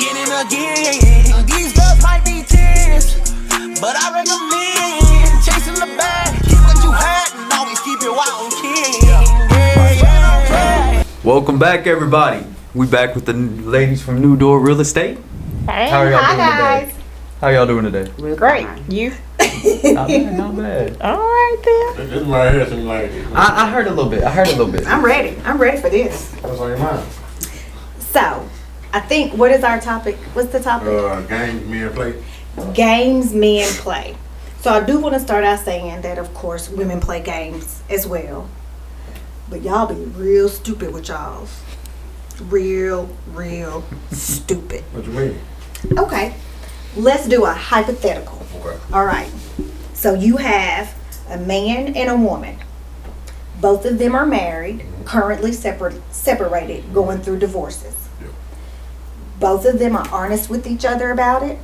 again and again. These girls might be 10s, but I recommend chasing the bag. Keep what you had and always keep it wild kid. Yeah. Welcome back, everybody. We back with the ladies from New Door Real Estate. Hey, How are y'all hi doing guys. today? How y'all doing today? Real great. You? Not bad, not bad. All right then. This right here seems like I heard a little bit. I'm ready. I'm ready for this. what's on your mind? So, I think, what is our topic? What's the topic? Games men play. Games men play. So I do want to start out saying that, of course, women play games as well. But y'all be real stupid with y'all's. Real stupid. What you mean? Okay. Let's do a hypothetical. Okay. All right. So you have a man and a woman. Both of them are married, currently separated, going through divorces. Yep. Both of them are honest with each other about it.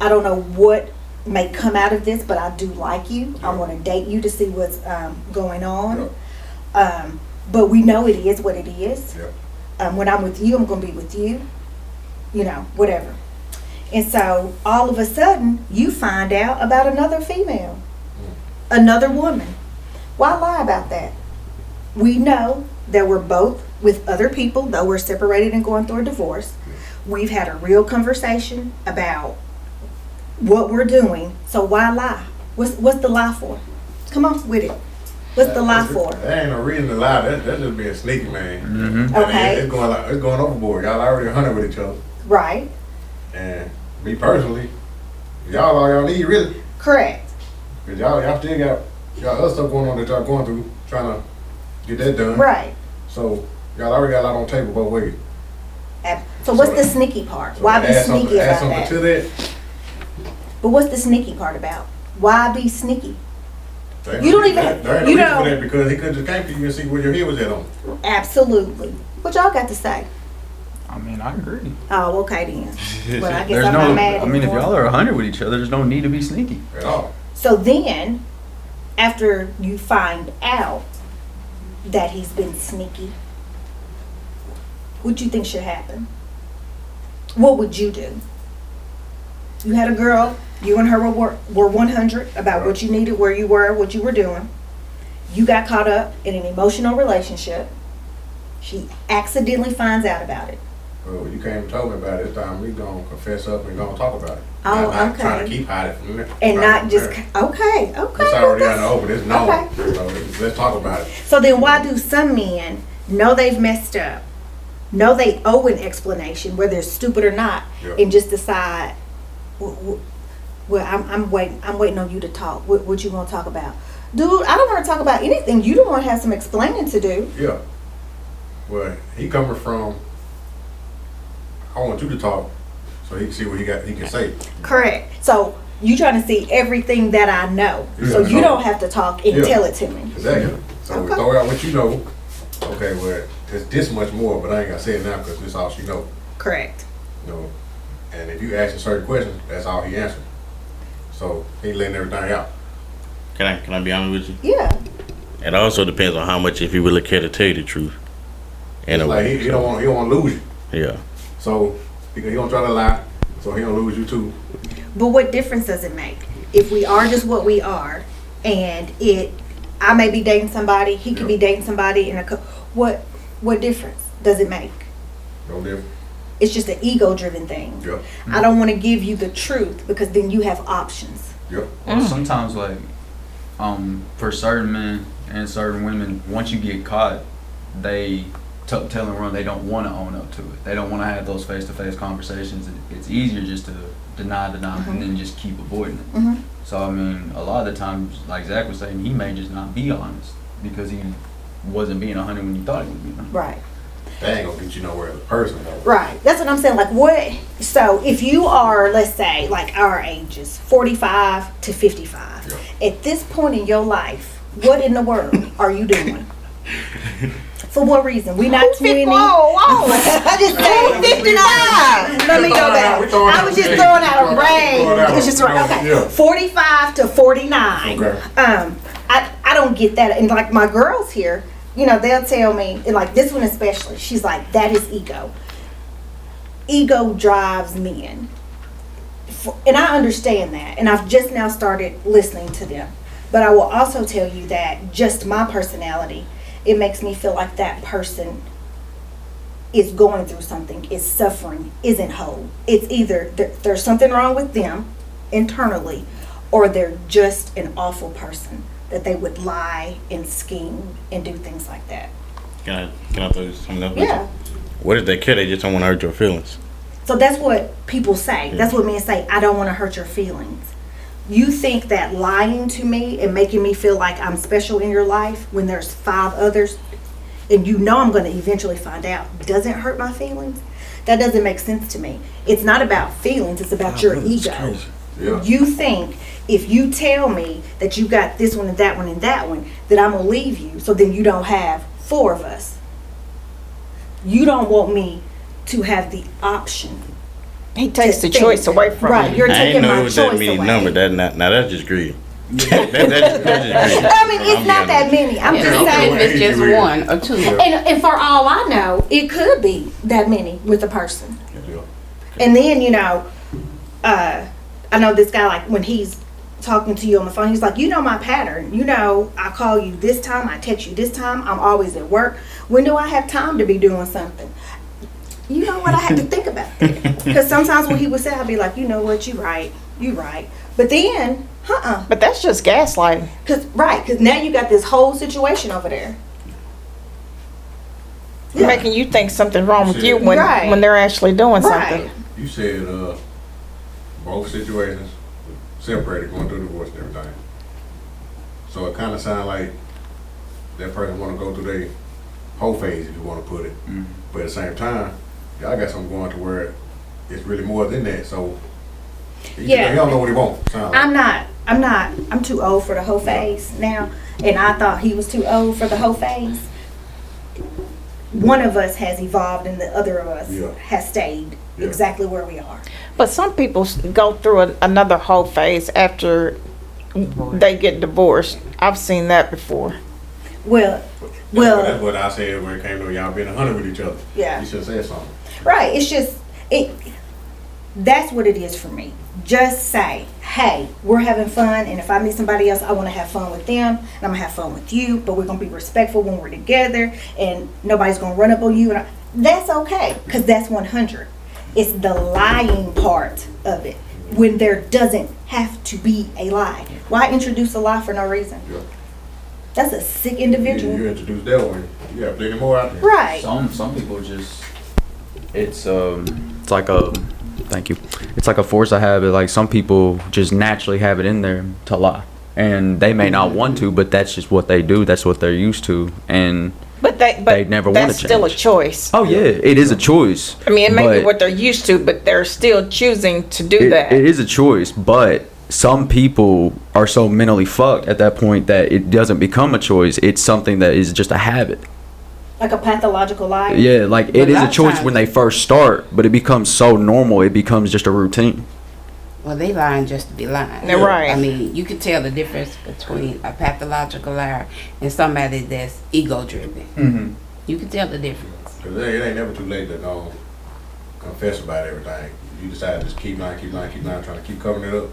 I don't know what may come out of this, but I do like you. I want to date you to see what's going on. Yep. But we know it is what it is. Yep. When I'm with you, I'm going to be with you. You know, whatever. And so all of a sudden, you find out about another female, another woman. Why lie about that? We know that we're both with other people, though we're separated and going through a divorce. We've had a real conversation about what we're doing. So why lie? What's the lie for? Come on with it. What's the lie for? There ain't no reason to lie. That's just being sneaky, man. Mm-hmm. Okay. It's going overboard. Y'all already hunting with each other. Right. And me personally, y'all all y'all need really. Correct. Cause y'all still got other stuff going on that y'all going through, trying to get that done. Right. So y'all already got a lot on the table both ways. So what's the sneaky part? So Why be add sneaky add about something that? to that. But what's the sneaky part about? Why be sneaky? There ain't You no don't even- reason- there ain't no you reason know- for that because he could just came to you and see where your head was at on. Absolutely. What y'all got to say? I mean, I agree. Oh, okay then. Well, I guess There's I'm no. not mad I mean, if anymore. y'all are 100 with each other, there's no need to be sneaky. At all. So then, after you find out that he's been sneaky, what do you think should happen? What would you do? You had a girl, you and her were 100 about what you needed, where you were, what you were doing. You got caught up in an emotional relationship. She accidentally finds out about it. Well, you came and told me about it this time. We gonna confess up and gonna talk about it. Oh, not okay. Trying to keep hiding from them. And Right. not just, okay. It's already out in the open. It's known. Okay. So let's talk about it. So then why do some men know they've messed up, know they owe an explanation, whether it's stupid or not, Yep. and just decide, well, I'm waiting on you to talk. What you want to talk about? Dude, I don't want to talk about anything. You don't want to have some explaining to do. Yeah. Well, he coming from. I want you to talk, so he can see what he can say. Correct. So you trying to see everything that I know, so Yeah, you so- don't have to talk and Yeah. tell it to me. Exactly. So we Okay. throw out what you know. Okay, well, it's this much more, but I ain't gonna say it now because this all she know. Correct. You know, and if you ask him certain questions, that's all he answered. So he letting everything out. Can I be honest with you? Yeah. It also depends on how much if you really care to tell you the truth. And It's like he don't want to lose you. yeah. So because he don't try to lie, so he don't lose you too. But what difference does it make if we are just what we are, and I may be dating somebody, he could be dating somebody, and what difference does it make? No different. It's just an ego-driven thing. Yep. I don't want to give you the truth because then you have options. Yep. Well, sometimes, like, for certain men and certain women, once you get caught, they tell and run. They don't want to own up to it. They don't want to have those face-to-face conversations. It's easier just to deny, and then just keep avoiding it. Mm-hmm. So, I mean, a lot of the times, like Zach was saying, he may just not be honest because he wasn't being 100 when you thought he was being 100. Right. That ain't gonna get you nowhere as a person though. Right. That's what I'm saying. Like what? So if you are, let's say, like our ages, 45 to 55, at this point in your life, what in the world are you doing? For what reason? We not 20. Whoa. I just said 59. Let me go back. I was just throwing out a range. It's just right. Okay. Yeah. 45 to 49. Okay. I don't get that. And like my girls here, you know, they'll tell me, and like this one especially, she's like, that is ego. ego drives men. And I understand that, and I've just now started listening to them. But I will also tell you that just my personality, it makes me feel like that person is going through something, is suffering, isn't whole. It's either there's something wrong with them internally, or they're just an awful person that they would lie and scheme and do things like that. Can I throw something else? Yeah. What if they care? They just don't want to hurt your feelings. So that's what people say. That's what men say. I don't want to hurt your feelings. You think that lying to me and making me feel like I'm special in your life when there's 5 others, and you know I'm going to eventually find out, doesn't hurt my feelings? That doesn't make sense to me. It's not about feelings. It's about your ego. Yeah. You think if you tell me that you got this one and that one and that one, that I'm going to leave you, so then you don't have 4 of us. You don't want me to have the option. He takes the think. choice away from Right, you. you're I ain't taking know my it was that choice many away. number. Now that's just greedy. That's just greedy. I mean, it's not that many. I'm Yeah, just okay, saying. if it's just Age one or two. And for all I know, it could be that many with a person. Yeah. And then, you know, I know this guy, like, when he's talking to you on the phone, he's like, you know my pattern. You know, I call you this time, I text you this time, I'm always at work. When do I have time to be doing something? You know what, I had to think about that. Because sometimes when he would say, I'd be like, you know what, you right. But then, But that's just gaslighting. Because now you got this whole situation over there. Making you think something's wrong with you Right. when they're actually doing something. Right. You said both situations separated, going through divorce and everything. So it kind of sounds like that person want to go through their whole phase, if you want to put it. Mhm. But at the same time, y'all got something going to where it's really more than that. So Yeah. he don't know what he wants. Sound like. I'm too old for the whole phase now. And I thought he was too old for the whole phase. One of us has evolved and the other of us Yeah. has stayed Yeah. exactly where we are. But some people go through another whole phase after they get divorced. I've seen that before. Well, That's what I said when it came to y'all being 100 with each other. Yeah. You should say something. right. It's just, that's what it is for me. Just say, hey, we're having fun, and if I meet somebody else, I want to have fun with them, and I'm going to have fun with you, but we're going to be respectful when we're together, and nobody's going to run up on you. That's okay, because that's 100. It's the lying part of it, when there doesn't have to be a lie. Why introduce a lie for no reason? Yeah. That's a sick individual. You introduced that one. You got plenty more out there. Right. Some people just it's like a thank you. It's like a force of habit. Like some people just naturally have it in there to lie, and they may not want to, but that's just what they do. That's what they're used to, and But They never wanna that's still a change. choice. oh yeah, it is a choice. I mean, it may be but what they're used to, but they're still choosing to do that. It is a choice, but some people are so mentally fucked at that point that it doesn't become a choice. It's something that is just a habit. Like a pathological liar. Yeah, like But it is a a lot of choice times- when they first start, but it becomes so normal, it becomes just a routine. Well, they lying just to be lying. They're right. I mean, you can tell the difference between a pathological liar and somebody that's ego driven. Mm-hmm. You can tell the difference. 'Cause it ain't never too late to go confess about everything. You decide to just keep lying, trying to keep covering it up.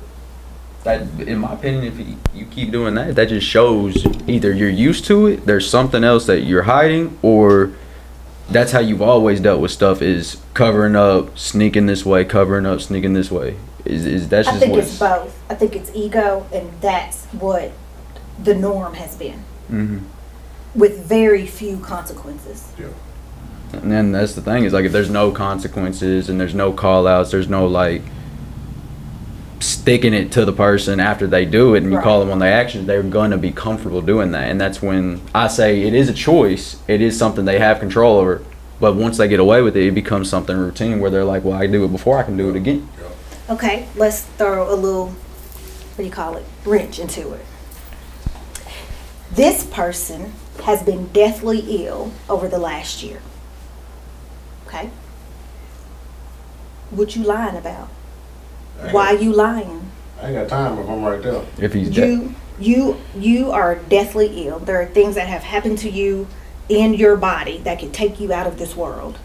That, in my opinion, if you keep doing that, that just shows either you're used to it, there's something else that you're hiding, or that's how you've always dealt with stuff, is covering up, sneaking this way, covering up, sneaking this way. Is that's I just think what it's both. I think it's ego, and that's what the norm has been, hmm with very few consequences. And then that's the thing, is like if there's no consequences and there's no call outs, there's no like sticking it to the person after they do it, and you call them on their actions, they're gonna be comfortable doing that. And that's when I say it is a choice, it is something they have control over, but once they get away with it, it becomes something routine where they're like, well, I do it before, I can do it again. Okay, let's throw a little, what do you call it, wrench into it. This person has been deathly ill over the last year. Okay? What you lying about? Why you lying? I ain't got time if I'm right there. If he's dead. You are deathly ill. There are things that have happened to you in your body that could take you out of this world.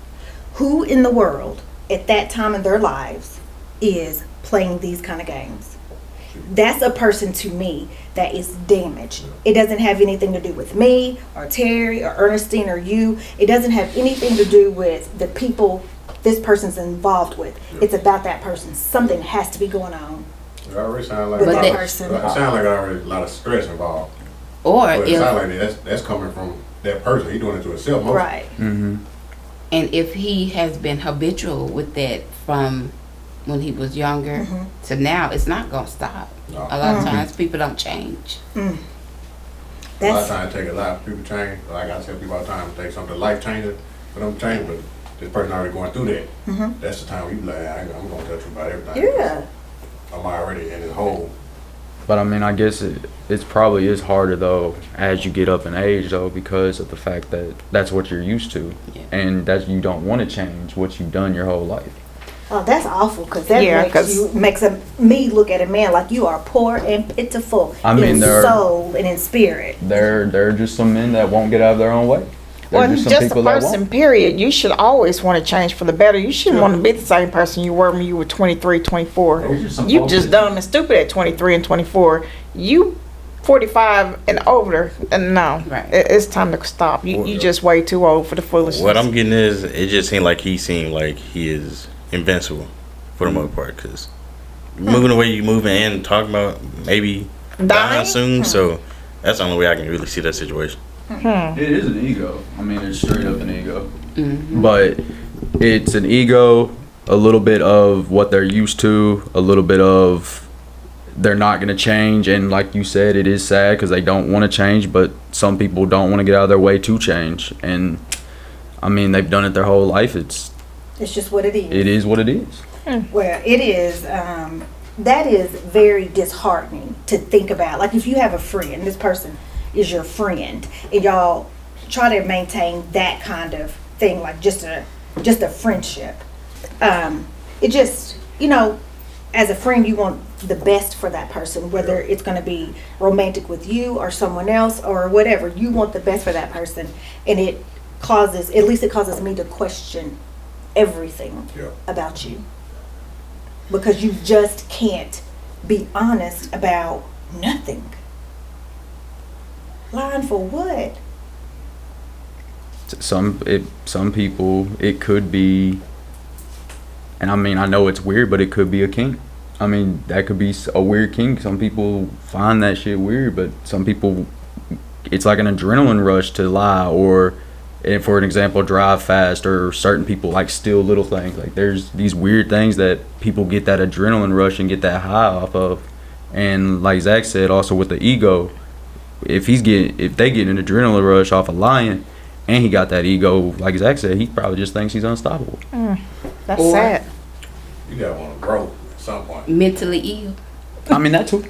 Who in the world at that time in their lives is playing these kind of games. That's a person to me that is damaged. It doesn't have anything to do with me or Terry or Ernestine or you. It doesn't have anything to do with the people this person's involved with. It's about that person. Something has to be going on It already sound like with But that that- person. it sound like already a lot of stress involved. Or But it if sound like that's coming from that person. He doing it to himself. Mostly. Right. Mm-hmm. and if he has been habitual with that from when he was younger Mhm. to now, it's not gonna stop. No. A lot of Mhm. times people don't change. A lot of That's times it take a lot of people change. Like I tell people all the time, it takes something life changing for them to change. But this person already going through that. Mhm. That's the time you be like, I'm gonna tell you about everything. yeah. I'm already in his hole. But I mean, I guess it's probably is harder though as you get up in age though, because of the fact that that's what you're used to, Yeah. and that you don't want to change what you've done your whole life. Oh, that's awful because that Yeah, makes me look at a man like you are poor and pitiful I mean, in there are- soul and in spirit. There are just some men that won't get out of their own way. There are Well, just some just a people that person, won't. period. You should always want to change for the better. You shouldn't want to be the same person you were when you were 23, 24. There's just some You folks just that- dumb and stupid at 23 and 24. You 45 and older, and no, Right. it's time to stop. You just way too old for the foolishness. What I'm getting is, it just seemed like he is invincible for the most part, because moving the way you moving and talking about maybe dying Dying? soon. So that's the only way I can really see that situation. It is an ego. I mean, it's straight up an ego. Mhm. But it's an ego, a little bit of what they're used to, a little bit of they're not going to change. And like you said, it is sad because they don't want to change, but some people don't want to get out of their way to change. And I mean, they've done it their whole life. It's It's just what it is. It is what it is. Well, it is. That is very disheartening to think about. Like if you have a friend, this person is your friend, and y'all try to maintain that kind of thing, like just a friendship. It just, as a friend, you want the best for that person, whether it's going to be romantic with you or someone else or whatever. You want the best for that person, and it causes me to question everything Yeah. about you, because you just can't be honest about nothing. Lying for what? Some people, it could be, and I mean, I know it's weird, but it could be a kink. I mean, that could be a weird kink. Some people find that shit weird, but some people, it's like an adrenaline rush to lie, or, and for an example, drive fast, or certain people like steal little things. Like there's these weird things that people get that adrenaline rush and get that high off of. And like Zach said, also with the ego, if they get an adrenaline rush off of lying, and he got that ego, like Zach said, he probably just thinks he's unstoppable. That's Or- sad. You gotta want to grow at some point. Mentally ill. I mean, that too.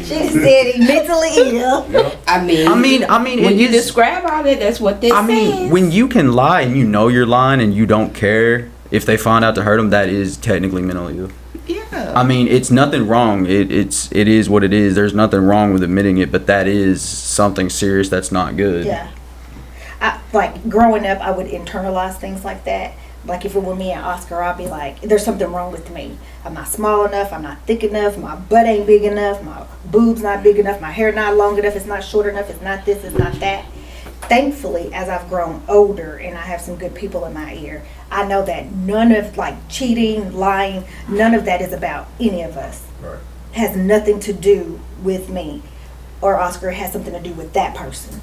She said he mentally ill. Yeah. I mean, it when you is- describe all that, that's what this I mean, says. when you can lie and you know you're lying and you don't care if they find out to hurt them, that is technically mentally ill. Yeah. I mean, it's nothing wrong. It is what it is. There's nothing wrong with admitting it, but that is something serious that's not good. Yeah. Like growing up, I would internalize things like that. Like if it were me and Oscar, I'd be like, there's something wrong with me. I'm not small enough. I'm not thick enough. My butt ain't big enough. My boobs not big enough. My hair not long enough. It's not short enough. It's not this. It's not that. Thankfully, as I've grown older and I have some good people in my ear, I know that none of like cheating, lying, none of that is about any of us. Right. Has nothing to do with me or Oscar. It has something to do with that person.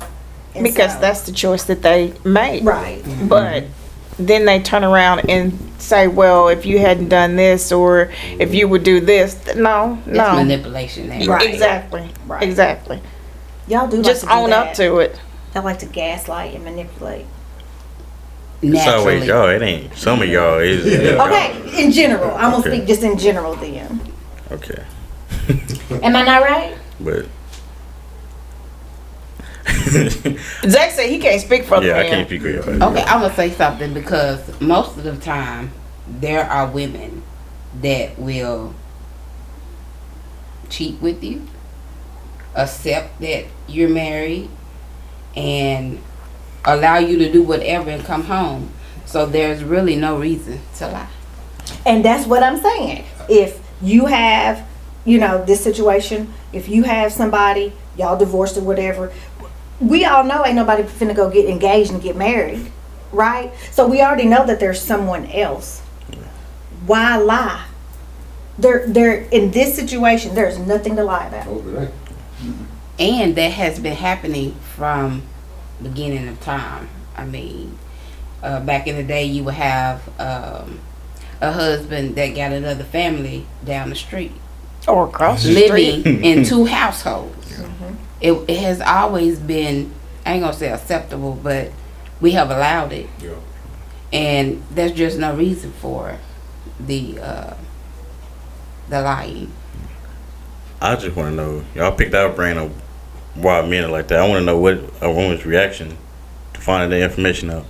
And Because so- that's the choice that they made. right. But then they turn around and say, well, if you hadn't done this, or if you would do this. No. It's manipulation. There. Right. Exactly. Right. Exactly. Y'all do Just like to do own that. up to it. I like to gaslight and manipulate. It's always Naturally. y'all. It ain't some of y'all. Is Okay, in general. I'm gonna Okay. speak just in general then. Okay, Am I not right? but Zach said he can't speak for the yeah, I man. can't speak for y'all. Okay, I'm gonna say something because most of the time there are women that will cheat with you, accept that you're married, and allow you to do whatever and come home. So there's really no reason to lie. And that's what I'm saying. If you have, this situation, if you have somebody, y'all divorced or whatever, we all know ain't nobody finna go get engaged and get married, right? So we already know that there's someone else. Why lie? There in this situation, there's nothing to lie about. Hope it ain't. And that has been happening from beginning of time. I mean, back in the day, you would have a husband that got another family down the street, Or across the street. living in two households. It has always been, I ain't gonna say acceptable, but we have allowed it. Yeah. And there's just no reason for the lying. I just want to know, y'all picked our brain on why men are like that. I want to know what a woman's reaction to finding the information out.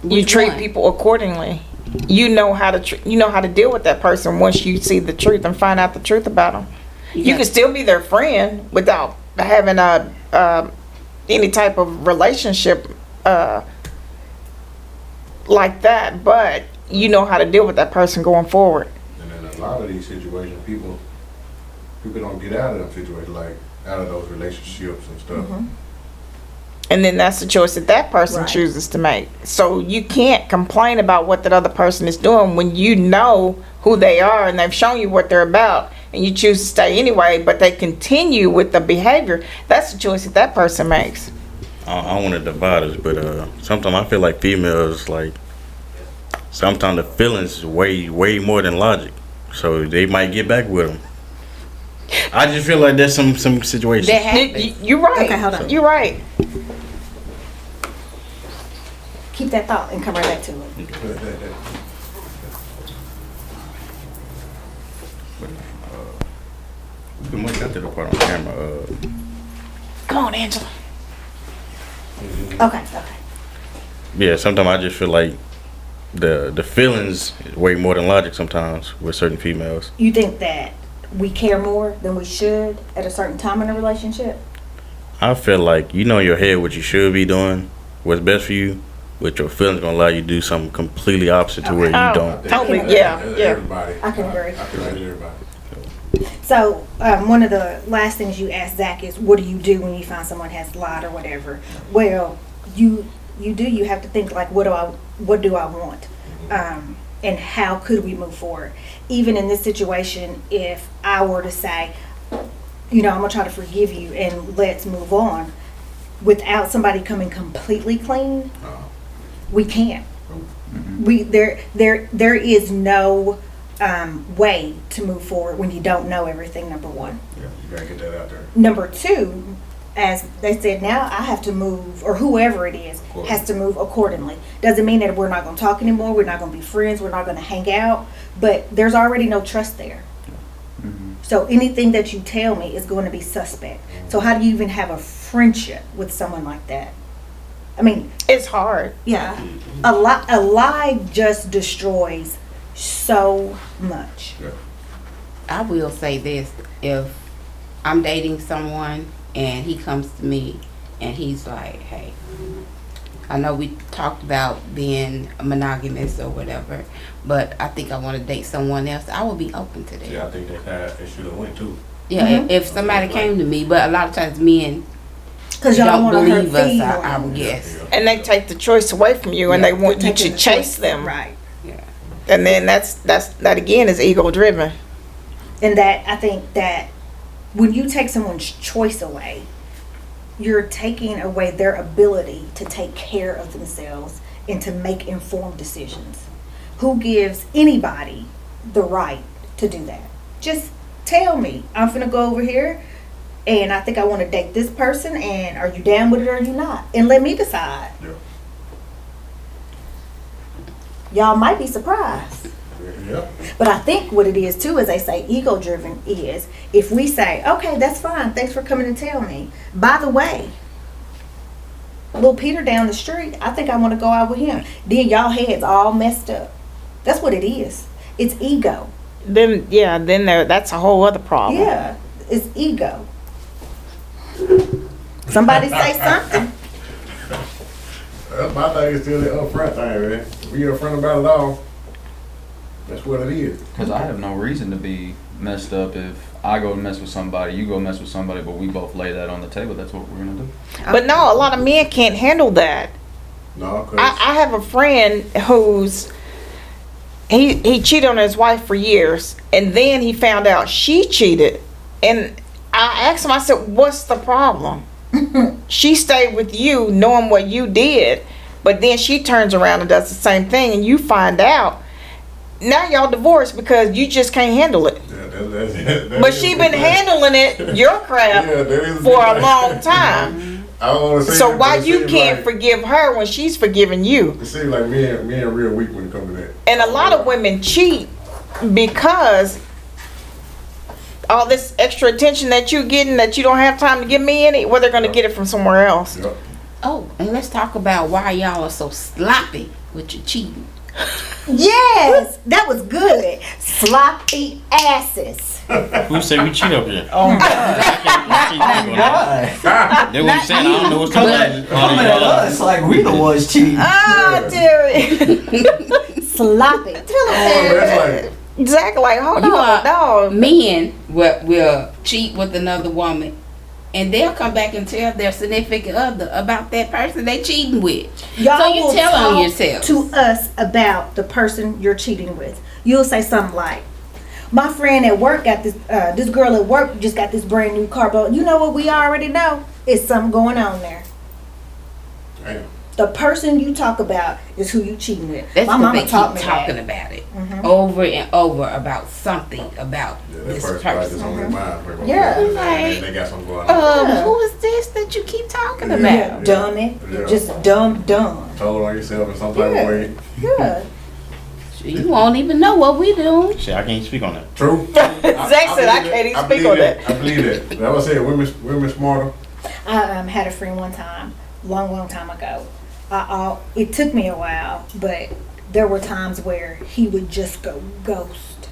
You Which treat one? people accordingly. You know how to deal with that person once you see the truth and find out the truth about them. You can still be their friend without having any type of relationship like that, but you know how to deal with that person going forward. And in a lot of these situations, people don't get out of them situations, like out of those relationships and stuff. And then that's the choice that person Right. chooses to make. So you can't complain about what that other person is doing when you know who they are and they've shown you what they're about, and you choose to stay anyway, but they continue with the behavior. That's the choice that person makes. I don't want to divide us, but sometimes I feel like females, like, sometimes the feelings is way more than logic. So they might get back with them. I just feel like there's some situations. That happens. You're right. Okay, hold on. You're right. Keep that thought and come right back to it. We pretty much got to the part on camera. Come on, Angela. Okay. Yeah, sometimes I just feel like the feelings is way more than logic sometimes with certain females. You think that we care more than we should at a certain time in a relationship? I feel like you know in your head what you should be doing, what's best for you, but your feelings gonna allow you to do something completely opposite to where you Oh. don't. Totally, That's yeah. Everybody. I can agree. I feel like everybody. So, one of the last things you asked Zach is, what do you do when you find someone has lied or whatever? Well, you have to think like, what do I want? And how could we move forward? Even in this situation, if I were to say, I'm gonna try to forgive you and let's move on, without somebody coming completely clean, we can't. There is no way to move forward when you don't know everything, number one. Yeah, you gotta get that out there. Number two, as they said, now I have to move, or whoever it is has to move accordingly. Doesn't mean that we're not going to talk anymore, we're not going to be friends, we're not going to hang out, but there's already no trust there. So anything that you tell me is going to be suspect. So how do you even have a friendship with someone like that? I mean, It's hard. yeah, a lie just destroys so much. Yeah. I will say this: if I'm dating someone and he comes to me and he's like, "Hey, I know we talked about being monogamous or whatever, but I think I want to date someone else," I will be open to that. Yeah, I think that's how it should have went too. Yeah, if somebody came to me, but a lot of times men Because y'all don't want to hurt believe us, feelings. I would guess. And they take the choice away from you, and they want you Taking to the chase choice. them. Right. And then that again is ego driven. And that, I think that when you take someone's choice away, you're taking away their ability to take care of themselves and to make informed decisions. Who gives anybody the right to do that? Just tell me, I'm finna go over here and I think I want to date this person, and are you down with it or are you not? And let me decide. Yeah. Y'all might be surprised. Yeah. But I think what it is too, as they say, ego driven, is if we say, okay, that's fine, thanks for coming to tell me. By the way, little Peter down the street, I think I want to go out with him. Then y'all heads all messed up. That's what it is. It's ego. Then that's a whole other problem. Yeah, it's ego. Somebody say something. That's My thing is still the upfront thing, man. If we upfront about it all, that's what it is. Because I have no reason to be messed up if I go mess with somebody, you go mess with somebody, but we both lay that on the table. That's what we're gonna do. But no, a lot of men can't handle that. No, cause I have a friend who's he cheated on his wife for years, and then he found out she cheated, and I asked him, I said, what's the problem? She stayed with you knowing what you did, but then she turns around and does the same thing, and you find out. Now y'all divorced because you just can't handle it. yeah, that But is she a been big thing. handling it, your crap, Yeah, that is for a big long thing. time. I don't want to say So it, why but it you seems can't like, forgive her when she's forgiving you? It seems like men real weak when it comes to that. And a lot of women cheat because all this extra attention that you're getting that you don't have time to give me any, well, they're going to get it from somewhere else. Yep. Oh, and let's talk about why y'all are so sloppy with your cheating. Yes, that was good. Sloppy asses. Who said we cheat up here? Oh God! That's what I'm saying. I don't know what's Coming coming at us like we the ones cheating. Oh, Terry. Sloppy. Tell Oh, them. that's like, Exactly. Like, hold You on, are- no. Men will cheat with another woman, and they'll come back and tell their significant other about that person they cheating with. Y'all So you will tell on talk yourselves. to us about the person you're cheating with. You'll say something like, "My friend at work got this. This girl at work just got this brand new car, but you know what? We already know it's something going on there." damn. The person you talk about is who you cheating with. That's My what mama they taught keep me talking that. about it Mhm. over and over about something about Yeah, that this first part is person. on their mind. Yeah. They got something going on. Yeah. Who is this that you keep talking Yeah, about? dummy. Yeah. Just dumb. Told on yourself in some type Yeah. of way. Yeah. You won't even know what we do. Shit, I can't speak on that. True. Zach said, I can't even speak on that. I believe that. That's what I said. Women smarter. I had a friend one time, long time ago. It took me a while, but there were times where he would just go ghost.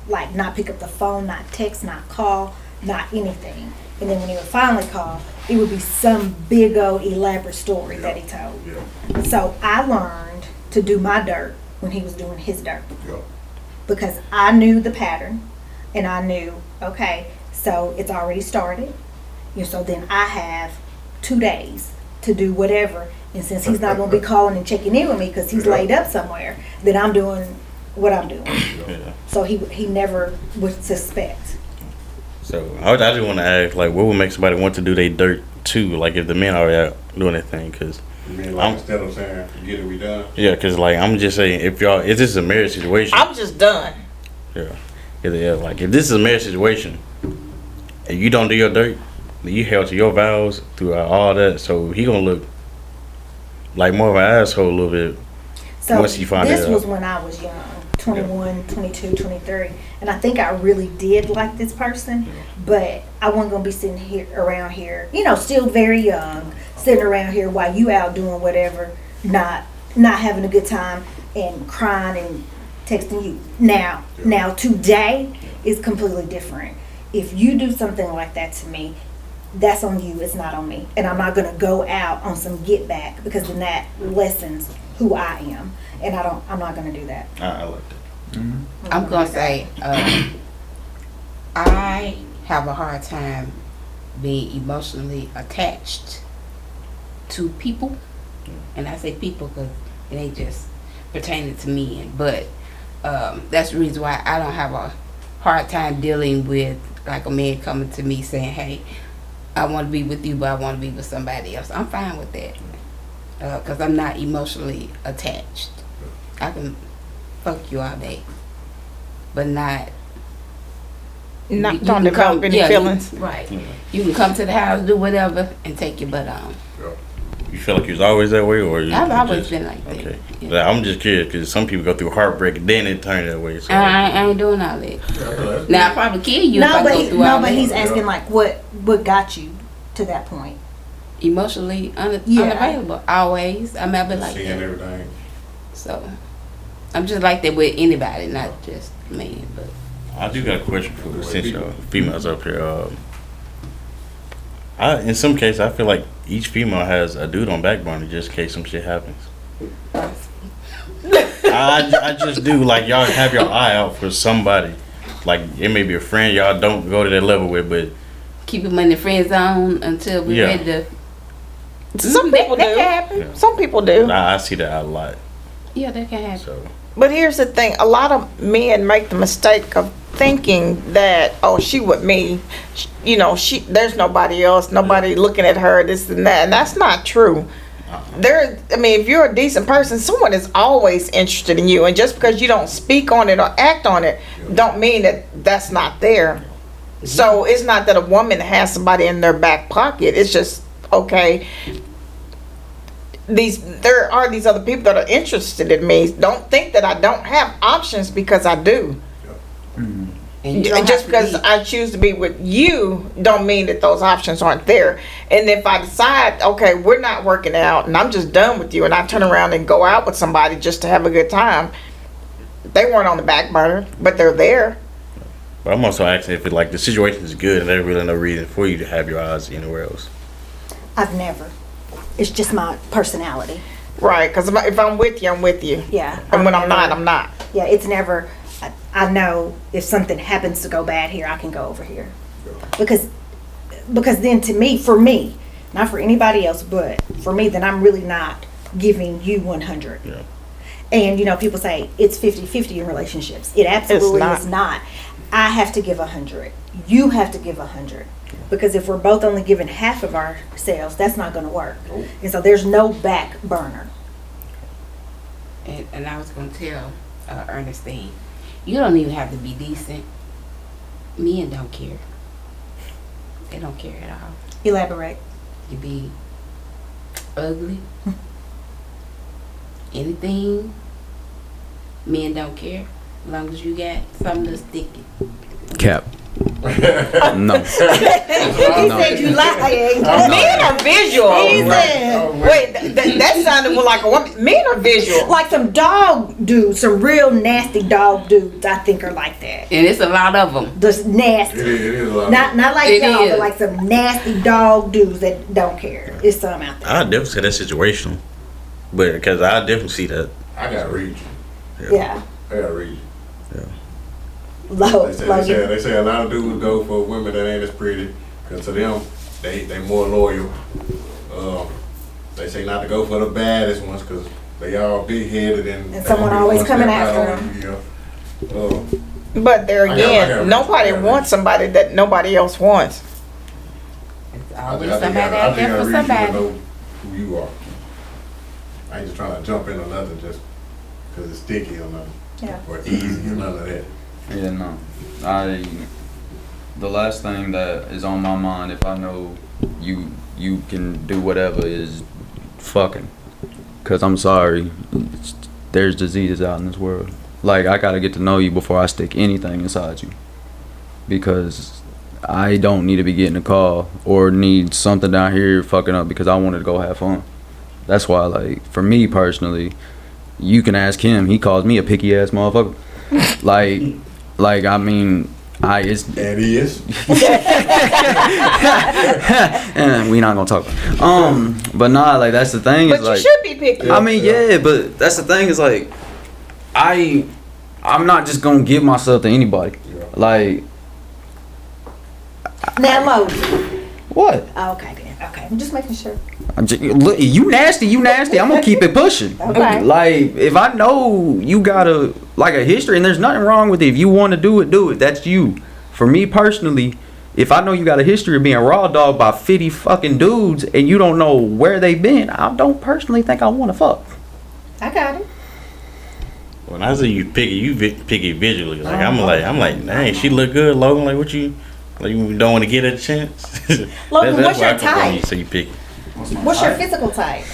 Like not pick up the phone, not text, not call, not anything. And then when he would finally call, it would be some big old elaborate story that he told. Yeah. So I learned to do my dirt when he was doing his dirt. Yeah. Because I knew the pattern and I knew, okay, so it's already started. So then I have 2 days to do whatever. And since he's not going to be calling and checking in with me because he's Yeah. laid up somewhere, then I'm doing what I'm doing. Yeah. So he never would suspect. So I just want to ask, like, what would make somebody want to do their dirt too? Like, if the men are out doing their thing, because You mean like instead of saying get it, we done. yeah, because like I'm just saying, if y'all, if this is a marriage situation, I'm just done. like if this is a marriage situation, and you don't do your dirt, then you held to your vows throughout all that, so he gonna look like more of an asshole a little bit. So Once you find this it out. was when I was young, 21, 22, 23. And I think I really did like this person, but I wasn't going to be sitting here around here, still very young, sitting around here while you out doing whatever, not having a good time and crying and texting you. Now today is completely different. If you do something like that to me, that's on you, it's not on me. And I'm not going to go out on some get back because then that lessens who I am. And I'm not going to do that. I like that. I'm gonna say, I have a hard time being emotionally attached to people, and I say people because it ain't just pertaining to men, but that's the reason why I don't have a hard time dealing with like a man coming to me saying, "Hey, I want to be with you, but I want to be with somebody else." I'm fine with that because I'm not emotionally attached. I can fuck you all day, but not. Not you don't can develop come- any yeah, feelings. Right. Yeah. You can come to the house, do whatever, and take your butt on. You feel like you was always that way, or you I've always just- been like that. Okay. Yeah. Like, I'm just curious because some people go through heartbreak and then they turn that way. So I ain't doing all that. Now I probably kill you if I go through all but that. he's asking like what got you to that point. Emotionally Yeah. unavailable. Always. I'm ever like Seeing that. everything. So I'm just like that with anybody, not just me. But I do got a question for since y'all females up here. In some cases, I feel like each female has a dude on back burner just in case some shit happens. I just do. Like, y'all have your eye out for somebody. Like, it may be a friend y'all don't go to that level with, but Keep him in the friend zone until we're Yeah. ready to. Some people That do. can happen. Yeah. Some people do. I see that a lot. Yeah, that can happen. So But here's the thing, a lot of men make the mistake of thinking that, oh, she with me, there's nobody else, nobody looking at her, this and that, and that's not true. If you're a decent person, someone is always interested in you, and just because you don't speak on it or act on it, don't mean that that's not there. So it's not that a woman has somebody in their back pocket, it's just, okay, there are these other people that are interested in me. Don't think that I don't have options, because I do. Mm. And you don't Just have to because be- I choose to be with you don't mean that those options aren't there. And if I decide, okay, we're not working out and I'm just done with you, and I turn around and go out with somebody just to have a good time, they weren't on the back burner, but they're there. but I'm also asking if like the situation is good and there's really no reason for you to have your eyes anywhere else. I've never. It's just my personality. Right, because if I'm with you, I'm with you. Yeah. And when I've I'm not, never- I'm not. Yeah, it's never. I know if something happens to go bad here, I can go over here, because then for me, not for anybody else, but for me, then I'm really not giving you 100. Yeah. And people say it's 50-50 in relationships. It absolutely not. is not. I have to give 100. You have to give 100. Because if we're both only giving half of ourselves, that's not going to work. And so there's no back burner. And I was going to tell Ernestine, you don't even have to be decent. Men don't care. They don't care at all. Elaborate. You be ugly, anything, men don't care. As long as you got something that's sticky. Cap. No. He said you lying. Men are visual. He said. Wait, that sounded more like a woman. Men are visual. Like some dog dudes, some real nasty dog dudes, I think are like that. And it's a lot of them. Just nasty. It is a lot. Not like It y'all, is. but like some nasty dog dudes that don't care. It's some out there. I definitely say that's situational, but because I definitely see that. I gotta read you. Yeah. I gotta read you. Low. They say, low they, say, they say a lot of dudes go for women that ain't as pretty, because to them, they more loyal. They say not to go for the baddest ones, because they all big headed and they someone gonna be always one coming step after out on you, But there I again, got- nobody wants somebody that nobody else wants. It's I always think somebody I out think there I for read you to somebody. know who you are. I ain't just trying to jump in on nothing just because it's sticky or nothing. Yeah. Or easy or none of that. Yeah, no. The last thing that is on my mind, if I know you can do whatever, is fucking. Cause I'm sorry, there's diseases out in this world. Like, I gotta get to know you before I stick anything inside you. Because I don't need to be getting a call or need something down here fucking up because I wanted to go have fun. That's why, like, for me personally, you can ask him. He calls me a picky ass motherfucker. I mean, it's And he is. we not gonna talk. But nah, like, that's the thing. But Is you like, should be picky. I mean, yeah, but that's the thing. Is like, I'm not just gonna give myself to anybody. Like, Now, Mo. what? Oh, okay, then. Okay. I'm just making sure. Look, you nasty. I'm gonna keep it pushing. Okay. Like, if I know you got a history, and there's nothing wrong with it. If you want to do it. That's you. For me personally, if I know you got a history of being raw dog by 50 fucking dudes, and you don't know where they've been, I don't personally think I want to fuck. I got it. When I say you picky visually. Like I'm like, dang, she look good, Logan. Like what you don't want to get a chance. Logan, what's where your I come from when type? you say you picky. What's your physical type?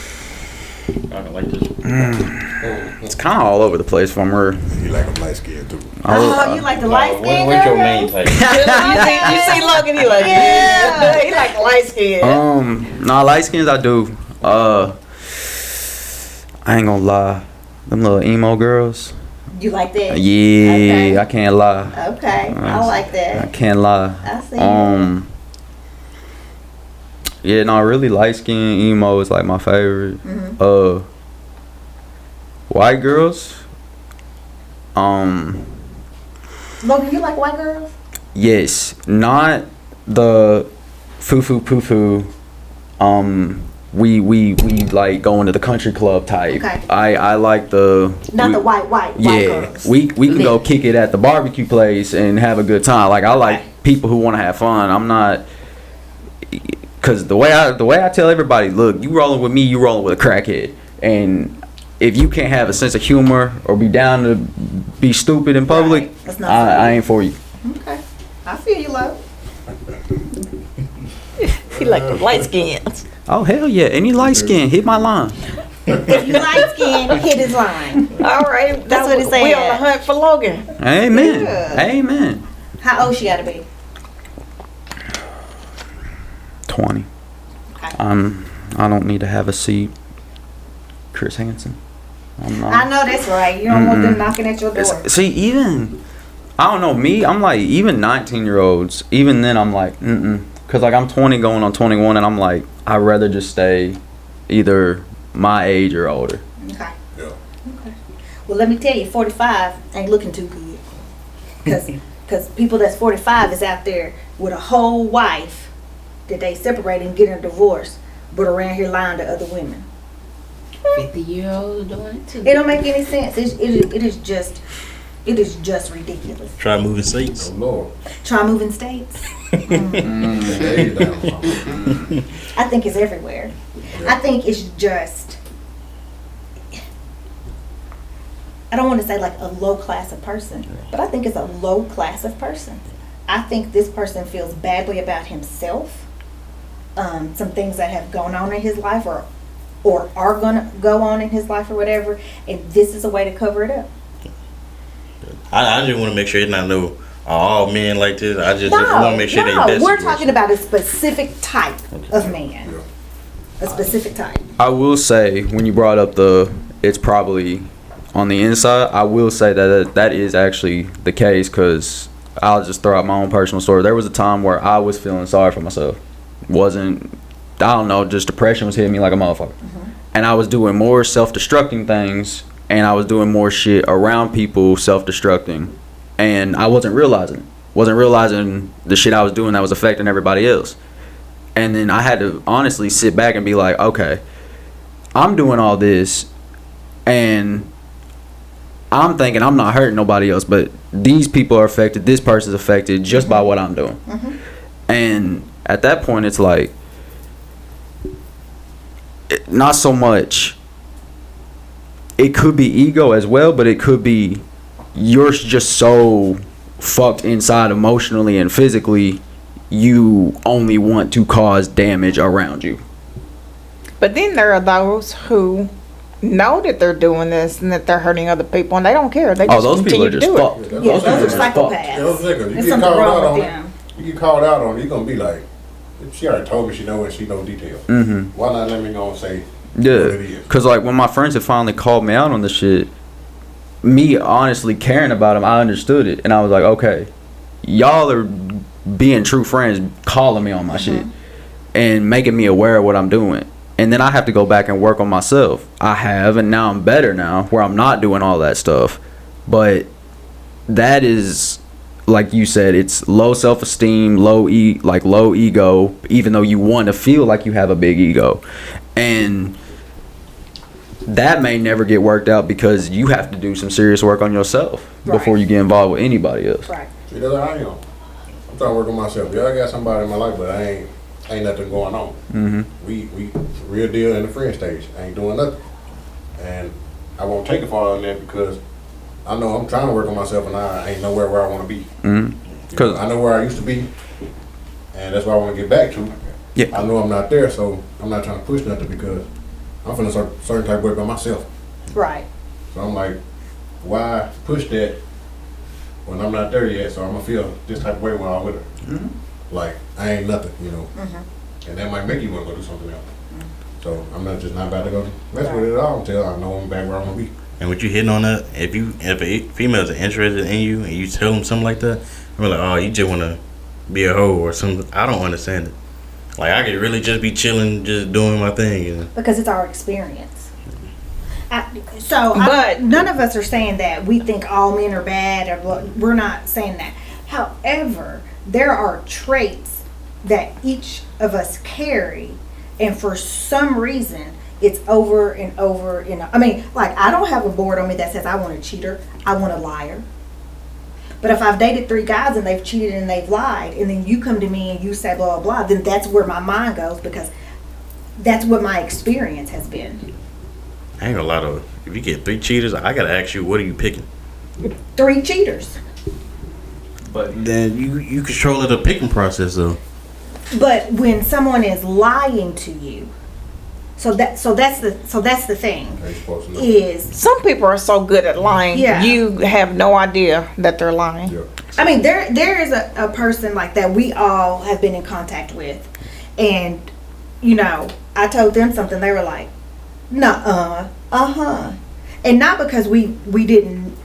I don't like this. It's kind of all over the place from where. He like a light skin too. Oh, you like the light skin? What's your main type? you see Logan, he like, Yeah. he like light skin. Nah, light skins I do. I ain't gonna lie. Them little emo girls. You like that? Yeah, Okay. I can't lie. Okay. I like I that. can't lie. I see. Yeah, no, really light skin emo is like my favorite. White girls. Logan, you like white girls? Yes, not the foo poo. We like going to the country club type. Okay. I like the Not the white yeah. girls. We can go kick it at the barbecue place and have a good time. Like I like people who want to have fun. I'm not, cause the way I tell everybody, look, you rolling with me, you rolling with a crackhead, and if you can't have a sense of humor or be down to be stupid in public, Right. That's not for you. I ain't for you. Okay. I feel you, love. He like the light skins. Oh hell yeah! Any light skin, hit my line. If you light skin, hit his line. All right, That's what he said. We on the hunt for Logan. Amen. Yeah. Amen. How old she gotta be? 20. Okay. I don't need to have a seat. Chris Hansen. I'm not. I know that's right. You don't want them knocking at your door. See, even I don't know me. I'm like even 19-year-olds. Even then, I'm like, because like I'm 20 going on 21, and I'm like, I'd rather just stay either my age or older. Okay. Yeah. Okay. Well, let me tell you, 45 ain't looking too good. Because people that's 45 is out there with a whole wife that they separate and getting a divorce, but around here lying to other women. 50-year-olds doing it too. It don't make any sense. It is just ridiculous. Try moving seats. Oh Lord. Try moving states. Hey, down. I think it's everywhere. I think it's just, I don't want to say like a low class of person, but I think it's a low class of person. I think this person feels badly about himself. Some things that have gone on in his life or are gonna go on in his life or whatever, and this is a way to cover it up. I just want to make sure it's not no all men like this. I just want to make sure they best. We're talking about a specific type of man. Yeah. A specific type. I will say when you brought up it's probably on the inside. I will say that is actually the case, because I'll just throw out my own personal story. There was a time where I was feeling sorry for myself. I don't know, just depression was hitting me like a motherfucker. And I was doing more self-destructing things, and I was doing more shit around people self-destructing, and I wasn't realizing the shit I was doing that was affecting everybody else. And then I had to honestly sit back and be like, okay, I'm doing all this, and I'm thinking I'm not hurting nobody else, but these people are affected, this person's affected just by what I'm doing. And at that point, it's like, not so much, it could be ego as well, but it could be you're just so fucked inside emotionally and physically, you only want to cause damage around you. But then there are those who know that they're doing this and that they're hurting other people, and they don't care. They just Those people continue are to just do fucked. it. Yeah, Yeah, those are people just fucked. psychopaths. Those niggas, you There's get something called wrong out with on it. them. You get called out on it, you're gonna be like, she already told me she know and she know details. Why not let me go and say what it Yeah, is? because like when my friends had finally called me out on the shit, me honestly caring about them, I understood it, and I was like, okay, y'all are being true friends, calling me on my shit and making me aware of what I'm doing. And then I have to go back and work on myself. I have, and now I'm better now, where I'm not doing all that stuff. But that is, like you said, it's low self-esteem, low ego, even though you want to feel like you have a big ego. And that may never get worked out because you have to do some serious work on yourself before you get involved with anybody else. Right. See, that's how I am. I'm trying to work on myself. Yeah, I got somebody in my life, but I ain't nothing going on. We real deal in the friend stage. I ain't doing nothing. And I won't take it far on that because I know I'm trying to work on myself and I ain't nowhere where I want to be. Cause I know where I used to be, and that's where I want to get back to. Yeah. I know I'm not there, so I'm not trying to push nothing because I'm feeling a certain type of way by myself. Right. So I'm like, why push that when I'm not there yet? So I'm gonna feel this type of way when I'm with her. Like I ain't nothing, you know. And that might make you want to go do something else. So I'm not about to go mess with it at all until I know I'm back where I'm gonna be. And what you hitting on that, if a females are interested in you and you tell them something like that, I'm like, oh, you just want to be a hoe or something. I don't understand it. Like I could really just be chilling, just doing my thing. You know? Because it's our experience. But- None of us are saying that we think all men are bad, or we're not saying that. However, there are traits that each of us carry, and for some reason, it's over and over and I mean, like, I don't have a board on me that says I want a cheater, I want a liar. But if I've dated 3 guys and they've cheated and they've lied, and then you come to me and you say blah, blah, blah, then that's where my mind goes, because that's what my experience has been. I ain't gonna lie though. If you get 3 cheaters, I gotta ask you, what are you picking? 3 cheaters. But Then you control the picking process though. But when someone is lying to you, so that's the thing How you supposed to know? is, Some people are so good at lying. Yeah. You have no idea that they're lying. Yeah. I mean, there is a person like that we all have been in contact with, and you know, I told them something, they were like, nuh-uh, uh-huh. And not because we didn't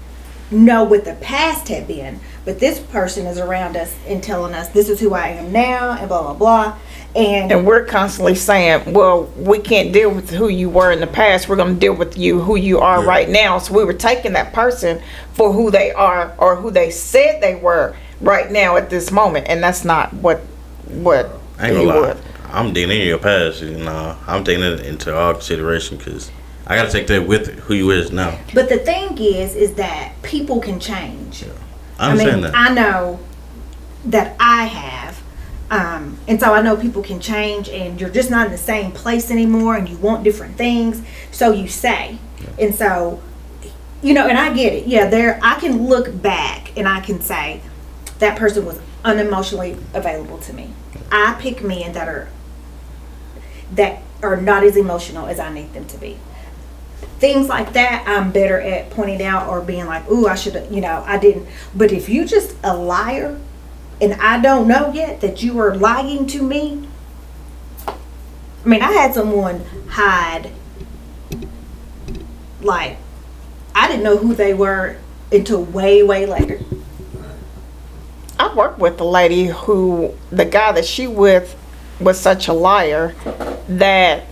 know what the past had been, but this person is around us and telling us this is who I am now and blah blah blah. And we're constantly saying, well, we can't deal with who you were in the past. We're going to deal with who you are Yeah. right now. So we were taking that person for who they are or who they said they were right now at this moment. And that's not what I ain't gonna you lie. would. I'm digging in your past. I'm taking it into all consideration because I gotta take that with who you is now. But the thing is that people can change. I understand mean, that. I know that I have. And so I know people can change, and you're just not in the same place anymore, and you want different things. So you say. And so, you know, and I get it. Yeah, I can look back and I can say that person was unemotionally available to me. I pick men that are not as emotional as I need them to be. Things like that, I'm better at pointing out or being like, ooh, I should have, you know, I didn't. But if you just a liar and I don't know yet that you are lying to me. I mean, I had someone hide, like, I didn't know who they were until way, way later. I worked with a lady who, the guy that she with was such a liar that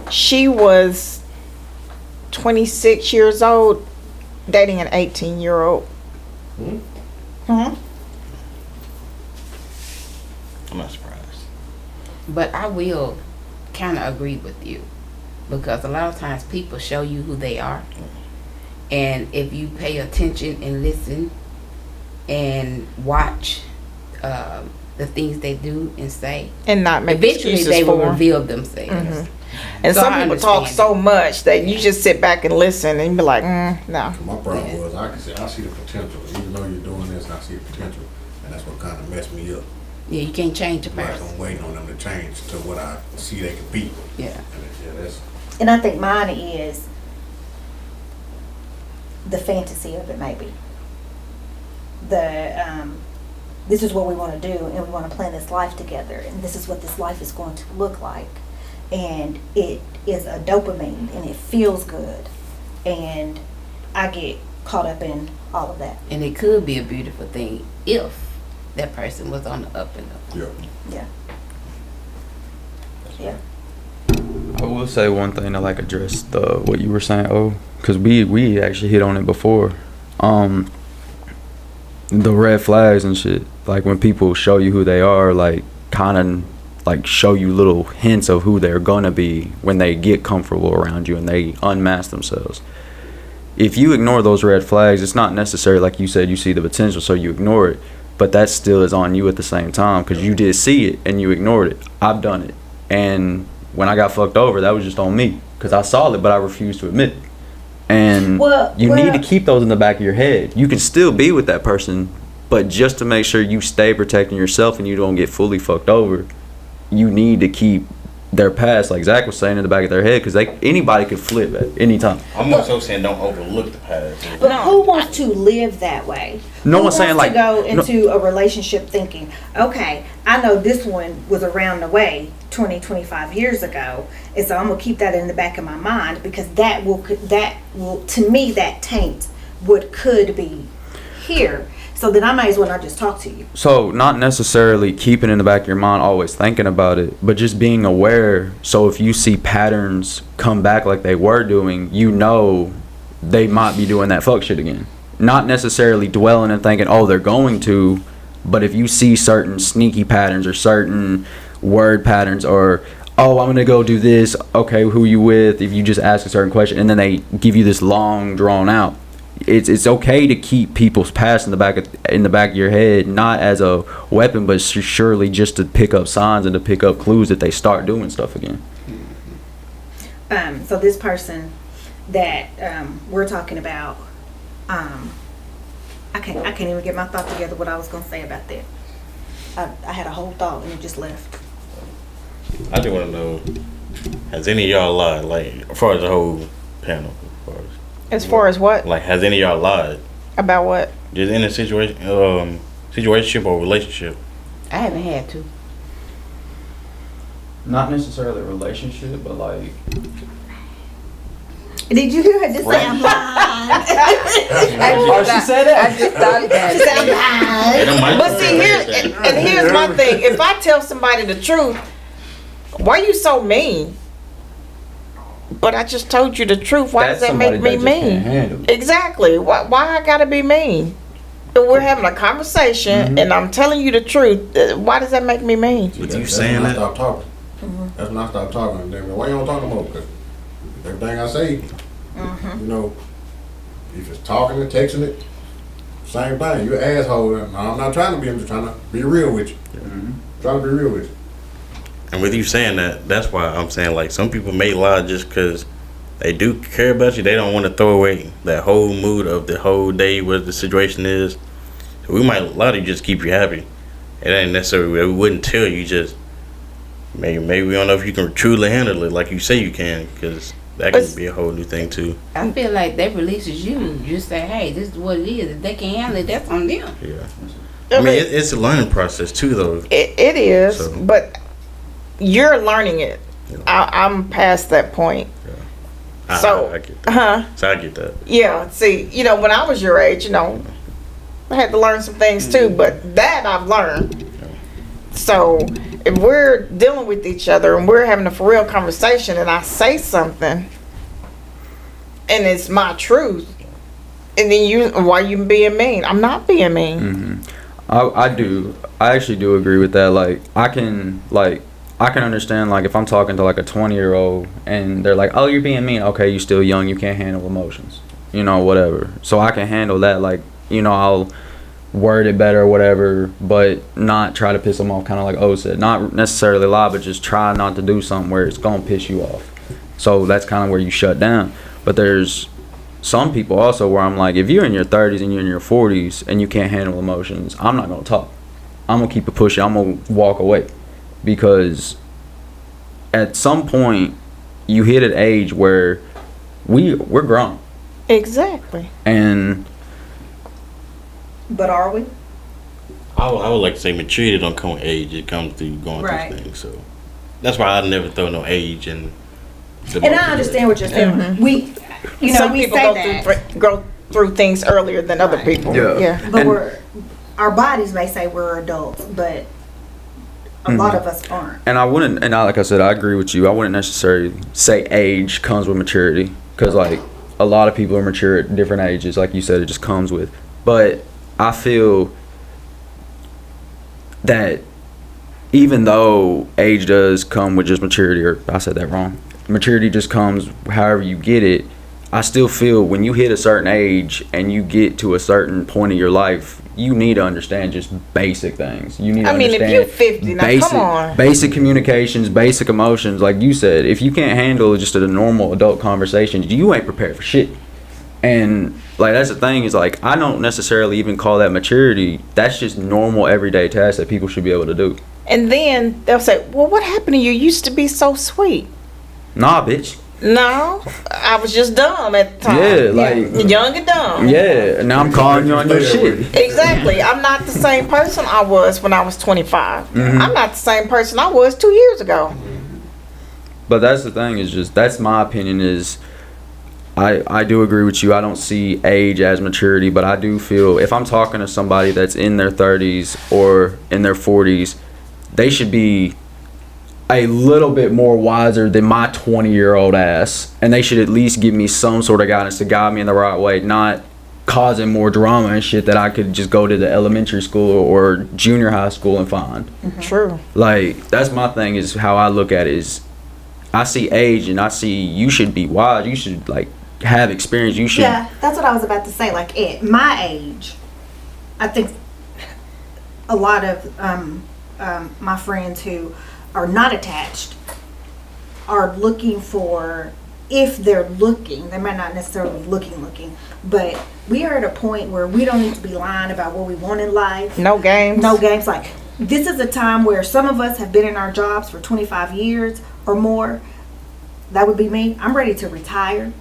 she was 26 years old dating an 18-year-old. Hmm? I'm not surprised. But I will kind of agree with you, because a lot of times people show you who they are, and if you pay attention and listen and watch the things they do and say, And not make eventually excuses they will for 'em. reveal themselves. Mhm. And So some I people talk understand so much that you just sit back and listen and be like, no. My problem Yeah. was I see the potential. Even though you're doing this, I see the potential, and that's what kind of messed me up. Yeah, you can't change a Like person. I'm waiting on them to change to what I see they could be. Yeah. And that's And I think mine is the fantasy of it, maybe. This is what we want to do, and we want to plan this life together, and this is what this life is going to look like. And it is a dopamine, and it feels good. And I get caught up in all of that. And it could be a beautiful thing if that person was on the up and up. yeah. Yeah. I will say one thing to like address what you were saying, because we actually hit on it before. The red flags and shit. Like when people show you who they are, like kind of like show you little hints of who they're gonna be when they get comfortable around you and they unmask themselves. If you ignore those red flags, it's not necessary, like you said, you see the potential, so you ignore it. But that still is on you at the same time because you did see it and you ignored it. I've done it. And when I got fucked over, that was just on me because I saw it, but I refused to admit it. And you need to keep those in the back of your head. You can still be with that person, but just to make sure you stay protecting yourself and you don't get fully fucked over, you need to keep their past, like Zach was saying, in the back of their head because anybody could flip at any time. I'm more so saying don't overlook the past. But who wants to live that way? No Who one's saying wants like to go into a relationship thinking, okay, I know this one was around the way 20, 25 years ago, and so I'm gonna keep that in the back of my mind because that will to me that taints what could be here. So then I might as well not just talk to you. So not necessarily keeping in the back of your mind, always thinking about it, but just being aware. So if you see patterns come back like they were doing, you know they might be doing that fuck shit again. Not necessarily dwelling and thinking, oh, they're going to, but if you see certain sneaky patterns or certain word patterns or, oh, I'm gonna go do this, okay, who you with? If you just ask a certain question and then they give you this long drawn out, it's okay to keep people's past in the back of your head, not as a weapon, but surely just to pick up signs and to pick up clues that they start doing stuff again. So this person that we're talking about, I can't even get my thought together what I was gonna say about that. I had a whole thought and it just left. I just want to know, has any of y'all lied, like, as far as the whole panel, As far as what? like, has any of y'all lied? About what? Just in a situationship or relationship? I haven't had to. Not necessarily a relationship, but like Did you hear her just say I'm lying? oh, she said that. I just thought about She said I'm it. lying. It don't matter. But see, and here's my thing. If I tell somebody the truth, why you so mean? But I just told you the truth. Why does that make me mean? Exactly. Why I gotta be mean? If we're having a conversation and I'm telling you the truth, why does that make me mean? With you saying that, Stop talking. That's when I stop talking. Then why you don't talk no more? Because everything I say, you know, if it's talking and texting it, same thing. You an asshole. No, I'm not trying to be. I'm just trying to be real with you. Trying to be real with you. and with you saying that, that's why I'm saying, like, some people may lie just because they do care about you. They don't want to throw away that whole mood of the whole day, what the situation is. So we might lie to just keep you happy. It ain't necessarily, we wouldn't tell you, just maybe we don't know if you can truly handle it like you say you can, because that can be a whole new thing too. I feel like that releases you. Just say, hey, this is what it is. If they can't handle it, that's on them. Yeah. I mean, it's a learning process too, though. It is, So- but you're learning it. I'm past that point. So, I get that. So I get that. Yeah, see, when I was your age, I had to learn some things too, but that I've learned. So, if we're dealing with each other and we're having a for real conversation and I say something and it's my truth, and then why you being mean? I'm not being mean. I actually do agree with that. Like I can understand, like, if I'm talking to like a 20-year-old and they're like, oh, you're being mean. Okay, you're still young, you can't handle emotions, whatever. So I can handle that. Like, I'll word it better or whatever, but not try to piss them off, kind of like O said. Not necessarily lie, but just try not to do something where it's gonna piss you off. So that's kind of where you shut down. But there's some people also where I'm like, if you're in your 30s and you're in your 40s and you can't handle emotions, I'm not gonna talk. I'm gonna keep it pushing. I'm gonna walk away, because at some point you hit an age where we're grown. Exactly. And But are we? I would like to say maturity don't come with age. It comes through going Right. through things. So that's why I never throw no age in. And I understand what you're saying. We, Some we people say that, go through things earlier than other Right. people. Yeah. but And- our bodies may say we're adults, but a lot of us aren't. And like I said, I agree with you. I wouldn't necessarily say age comes with maturity, because like a lot of people are mature at different ages. Like you said, it just comes with. But I feel that even though age does come with just maturity, or I said that wrong, maturity just comes however you get it, I still feel when you hit a certain age and you get to a certain point in your life, you need to understand just basic things. You need to understand if you're 50, now basic, come on. basic communications, basic emotions. Like you said, if you can't handle just a normal adult conversation, you ain't prepared for shit. And like that's the thing, is like I don't necessarily even call that maturity. That's just normal everyday tasks that people should be able to do. And then they'll say, well, what happened to you? You used to be so sweet. Nah, bitch. No, I was just dumb at the time. Yeah, like Young and dumb. yeah. Now I'm calling you on your shit. Exactly. I'm not the same person I was when I was 25. Mm-hmm. I'm not the same person I was 2 years ago. But that's the thing, is just that's my opinion, is I do agree with you. I don't see age as maturity, but I do feel if I'm talking to somebody that's in their 30s or in their 40s, they should be a little bit more wiser than my 20-year-old ass, and they should at least give me some sort of guidance to guide me in the right way, not causing more drama and shit that I could just go to the elementary school or junior high school and find. True. Like, that's my thing, is how I look at it is I see age and I see you should be wise. You should, like, have experience. You should. Yeah, that's what I was about to say. Like, at my age, I think a lot of my friends who are not attached are looking for, if they're looking, they might not necessarily be looking, but we are at a point where we don't need to be lying about what we want in life. No games. No games. Like, this is a time where some of us have been in our jobs for 25 years or more. That would be me. I'm ready to retire.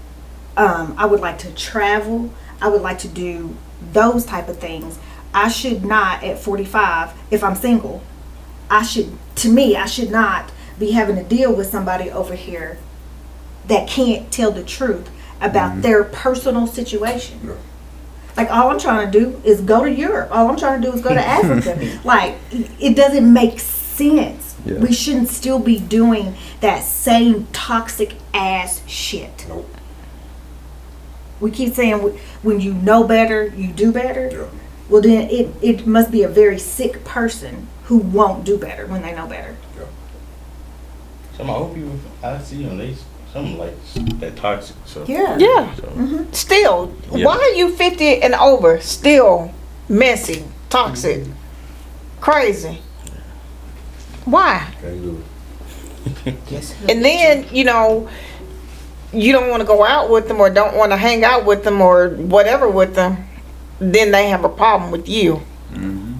I would like to travel. I would like to do those type of things. I should not, at 45, if I'm single, I should not be having to deal with somebody over here that can't tell the truth about their personal situation. Yeah. Like, all I'm trying to do is go to Europe. All I'm trying to do is go to Africa. Like, it doesn't make sense. Yeah. We shouldn't still be doing that same toxic ass shit. Nope. We keep saying when you know better, you do better. Yeah. Well, then it must be a very sick person who won't do better when they know better. Some old people, I see them, they some like that toxic. So Yeah. Yeah. So, Still, Yeah. why are you 50 and over still messy, toxic, crazy? Why? Can't do it. And then, you know, you don't want to go out with them or don't want to hang out with them or whatever with them, then they have a problem with you.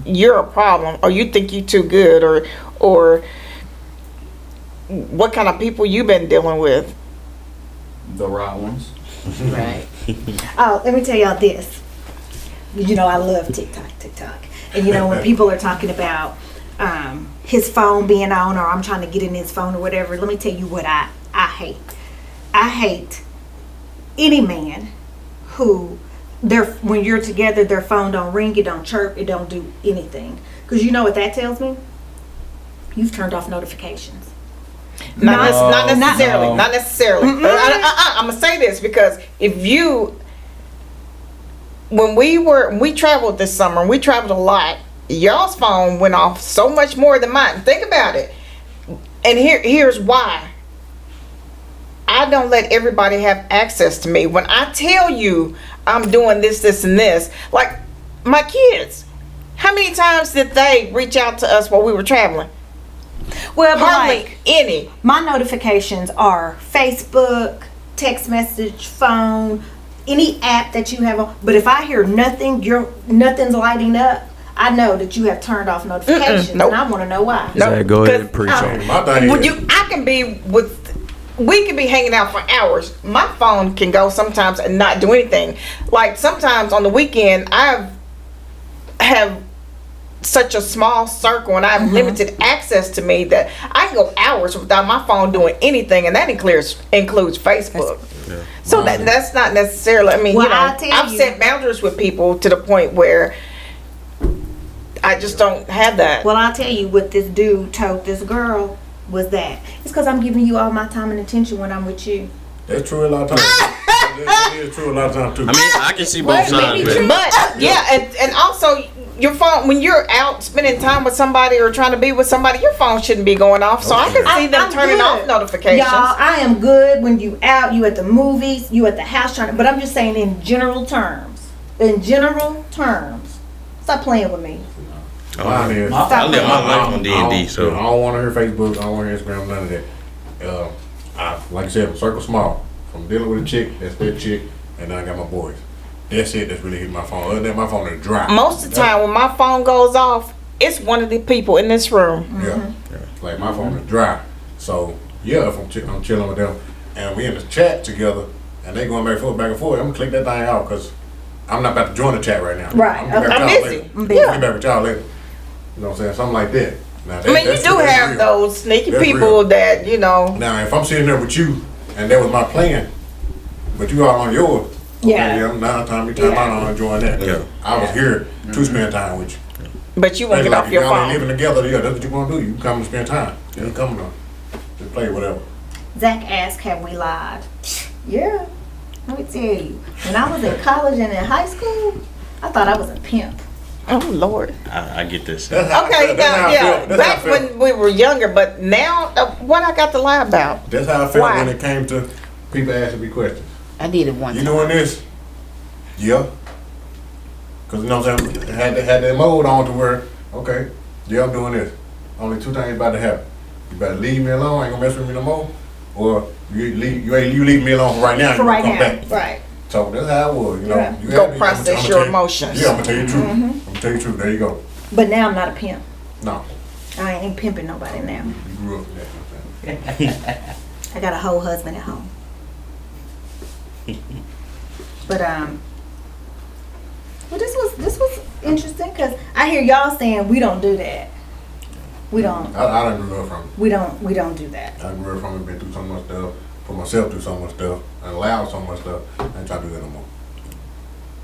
You're a problem, or you think you're too good, or what kind of people you been dealing with. The right ones. Right. Oh, let me tell y'all this. You know, I love TikTok. And you know, when people are talking about his phone being on, or I'm trying to get in his phone or whatever, let me tell you what I hate. I hate any man who, when you're together, their phone don't ring, it don't chirp, it don't do anything. Because you know what that tells me? You've turned off notifications. Not necessarily. no. Not necessarily. I'm gonna say this because when we traveled this summer, and we traveled a lot, y'all's phone went off so much more than mine. Think about it. And here's why. I don't let everybody have access to me. When I tell you I'm doing this, this, and this, like my kids, how many times did they reach out to us while we were traveling? Well, but Hardly like, any. my notifications are Facebook, text message, phone, any app that you have on. But if I hear nothing's lighting up, I know that you have turned off notifications, Nope. and I want to know why. No, Zach, go ahead and 'cause, preach oh, on it. My thing When is, we can be hanging out for hours. My phone can go sometimes and not do anything. Like sometimes on the weekend, I have such a small circle and I have limited access to me that I can go hours without my phone doing anything, and that includes Facebook. So that's not necessarily. I mean, Well, you know, I'll tell I've you- set boundaries with people to the point where I just don't have that. Well, I'll tell you what this dude told this girl was that it's because I'm giving you all my time and attention when I'm with you. that's true a lot of times. It is true a lot of times too. I mean, I can see both sides. maybe But But yeah, and also your phone, when you're out spending time with somebody or trying to be with somebody, your phone shouldn't be going off. So I can see them I'm turning good. off notifications. Y'all, I am good when you out, you at the movies, you at the house trying to, but I'm just saying in general terms. In general terms. Stop playing with me. Mine is. I live my life on D&D, I don't so want to hear Facebook. I don't want to hear Instagram. None of that. Like I said, circle small. If I'm dealing with a chick, that's that chick, and then I got my boys. That's it. That's really hitting my phone. Other than that, my phone is dry. Most of the time when my phone goes off, it's one of the people in this room. Yeah. Like my phone is dry. So yeah, if I'm chilling with them, and we in the chat together, and they going back and forth, I'm gonna click that thing out because I'm not about to join the chat right now. Right. I'm gonna get I'm back with y'all busy. later. I'm busy. I'll get back with y'all later. You know what I'm saying? Something like that. Now, I mean, you that's do that's have real. those sneaky That's people real. that, you know. Now, if I'm sitting there with you and that was my plan, But you all on yours. Yeah. Okay, now time you time out on enjoying that. Yeah. I was here to spend time with you. But you won't It's get like off your y'all ain't phone. living together, yeah, that's what you gonna do. You come and spend time. You ain't coming to just play whatever. Zach asked, have we lied? Yeah. Let me tell you. When I was in college and in high school, I thought I was a pimp. Oh Lord. I get this. That's how I Okay, felt. That's now how I yeah. felt. That's how I Back felt. when we were younger, but now what I got to lie about? That's how I felt Why? when it came to people asking me questions. I did it one You time. doing this? Yeah. Cause you know what I'm saying? Had that mode on to where, okay, yeah, I'm doing this. Only two things about to happen. You better leave me alone, ain't gonna mess with me no more. Or you leave me alone for right now, For you right come now. back. Right. So that's how it was, you know. Yeah. You Go had me, process I'ma your tell you- emotions. Yeah, I'm gonna tell you the truth. I'm gonna tell you the truth. There you go. But now I'm not a pimp. No, I ain't pimping nobody now. you grew up with that. I got a whole husband at home. But well, this was interesting because I hear y'all saying we don't do that. We don't I done grew up from it. we don't do that. I grew up from it, been through so much stuff, put myself through so much stuff, and allowed so much stuff. I ain't trying to do that no more.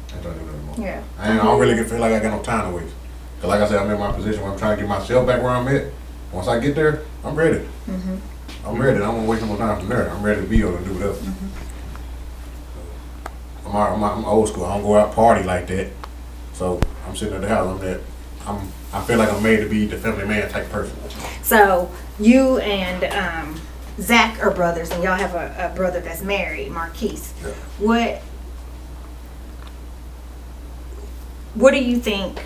I ain't trying to do that no more. Yeah. I don't really feel like I got no time to waste. Cause like I said, I'm in my position where I'm trying to get myself back where I'm at. Once I get there, I'm ready. Mm-hmm. I'm ready. I don't want to waste no more time from there. I'm ready to build and do whatever. I'm old school. I don't go out party like that. So I'm sitting at the house. I feel like I'm made to be the family man type person. So you and Zach are brothers, and y'all have a brother that's married, Marquise. Yeah. What do you think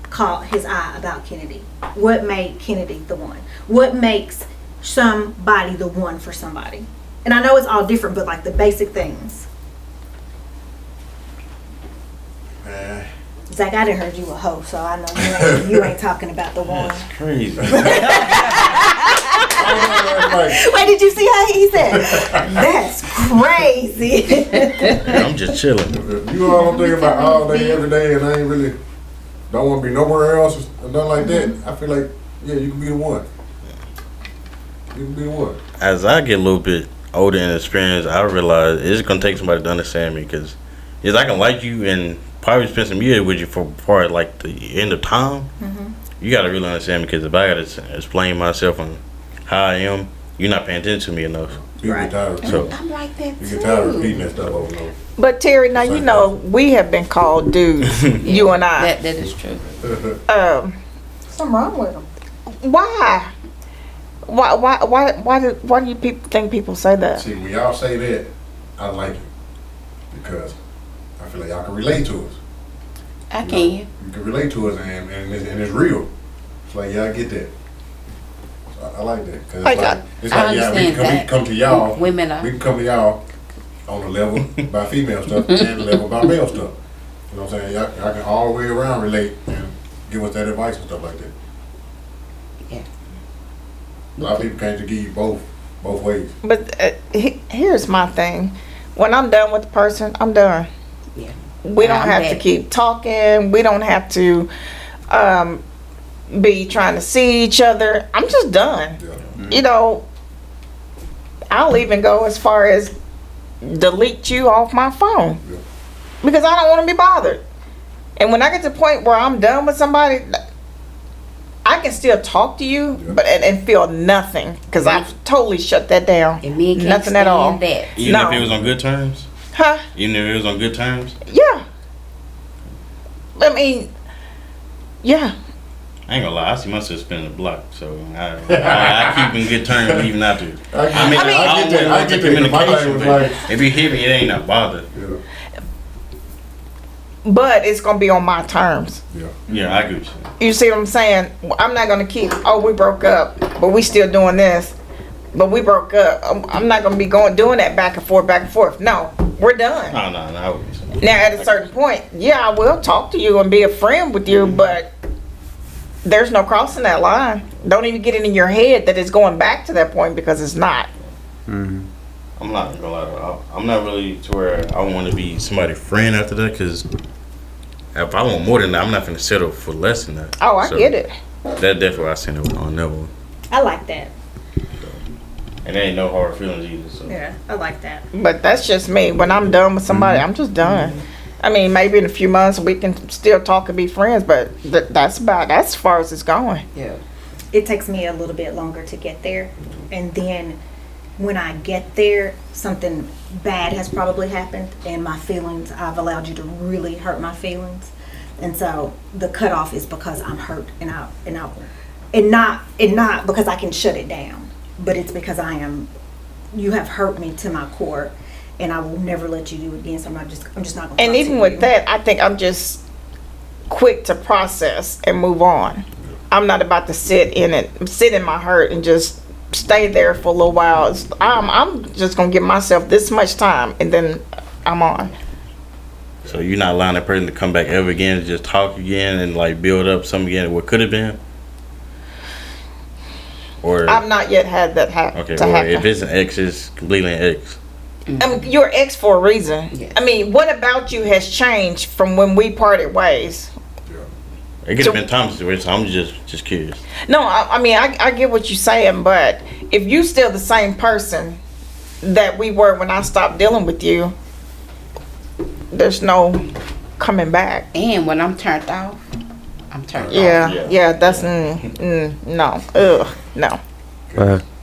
caught his eye about Kennedy? What made Kennedy the one? What makes somebody the one for somebody? And I know it's all different, but like the basic things. Zach, I done heard you a hoe, so I know you ain't talking about the one. That's crazy. Wait, did you see how he said? That's crazy. I'm just chilling. If you all don't think about all day, every day, and I ain't really don't want to be nowhere else or nothing like that, I feel like, yeah, you can be the one. You can be the one. As I get a little bit older and experienced, I realize it's gonna take somebody to understand me because yes, I can like you and probably spend some years with you for part like the end of time. You gotta really understand me because if I gotta explain myself and how I am, you're not paying attention to me enough. People get tired of So I'm like that you too. get tired of repeating that stuff over and over. But Terry, now you know we have been called dudes, you and I. That is true. Something wrong with him. Why? Why do you people think people say that? See, when y'all say that, I like it because I feel like y'all can relate to us. I You can. know, you can relate to us and it's real. It's like, yeah, I get that. So I like that. Cause I it's got- like, it's I like yeah, we understand can that. come to y'all. Women are. We can come to y'all on the level by female stuff and the level by male stuff. You know what I'm saying? Y'all can all the way around relate and give us that advice and stuff like that. Yeah. A lot of people can't just give you both ways. But here's my thing: when I'm done with the person, I'm done. Yeah. We don't I'm have to back. keep talking. We don't have to be trying to see each other. I'm just done. Yeah. You know, I'll even go as far as delete you off my phone Yeah. because I don't want to be bothered. And when I get to the point where I'm done with somebody, I can still talk to you, Yeah. but and feel nothing because I've totally shut that down. And men can't Nothing stand at all. that. even No. if it was on good terms, Huh? even if it was on good terms, Yeah. I mean, yeah. I ain't gonna lie. I see myself spinning the block, so I keep in good terms even after. I I get mean, that. I get that. want the My thing communication, was but like, if you hit me, it ain't not bothered. yeah, But it's gonna be on my terms. yeah. Yeah, I get you. You see what I'm saying? I'm not gonna keep. Oh, we broke up, but we still doing this. But we broke up. I'm not gonna be doing that back and forth. No, we're done. No, I wouldn't say. Now, at a certain point, yeah, I will talk to you and be a friend with you, but there's no crossing that line. Don't even get it in your head that it's going back to that point because it's not. Mm-hmm. I'm not gonna lie. I'm not really to where I want to be somebody's friend after that. Cause if I want more than that, I'm not gonna settle for less than that. Oh, I So, get it. That definitely I seen it on that one. I like that. And there ain't no hard feelings either. So. Yeah, I like that. But that's just me. When I'm done with somebody, I'm just done. I mean, maybe in a few months we can still talk and be friends, but that's as far as it's going. Yeah. It takes me a little bit longer to get there, and then when I get there, something bad has probably happened, and my feelings, I've allowed you to really hurt my feelings, and so the cutoff is because I'm hurt, and not because I can shut it down, but it's because you have hurt me to my core, and I will never let you do it again. So I'm just not gonna. And even with that, I think I'm just quick to process and move on. I'm not about to sit in my hurt and just stay there for a little while. I'm just gonna give myself this much time and then I'm on. So you're not allowing that person to come back ever again to just talk again and like build up something again what could have been? Or I've not yet had that happen. okay, to or happen. if it's an ex, it's completely an ex. You're ex for a reason. Yes. I mean, what about you has changed from when we parted ways? It could have been Thomas, so I'm just curious. No, I mean, I get what you're saying, but if you still the same person that we were when I stopped dealing with you, there's no coming back. And when I'm turned off, I'm turned off. Yeah, that's no, no.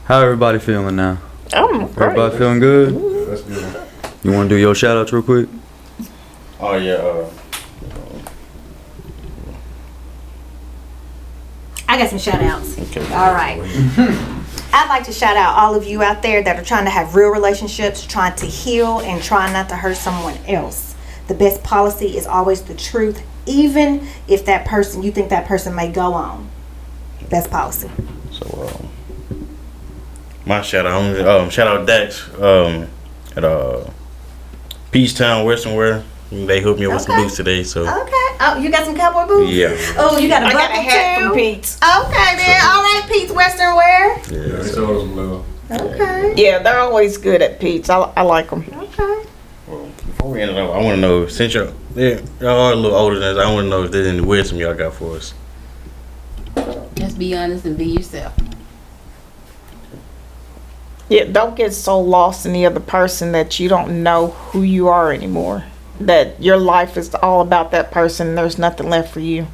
How everybody feeling now? I'm Everybody great. feeling good? That's good. You want to do your shout outs real quick? Oh yeah. I got some shout outs. Okay. All right. I'd like to shout out all of you out there that are trying to have real relationships, trying to heal, and trying not to hurt someone else. The best policy is always the truth, even if you think that person may go on. Best policy. So my shout out Dax at Peachtown Western Wear. They hooked me up with some Okay. boots today, so Okay. Oh, you got some cowboy boots? yeah. Oh, you got a I got a bucket hat too? from Pete's. Okay, then. All right, Pete's Western Wear. Yeah, Yeah, they so, showed us some love. Okay. Yeah, they're always good at Pete's. I like them. Okay. well, before we end it up, I want to know, since y'all are a little older than us, I want to know if there's any wisdom y'all got for us. Just be honest and be yourself. Yeah, don't get so lost in the other person that you don't know who you are anymore. That your life is all about that person and there's nothing left for you.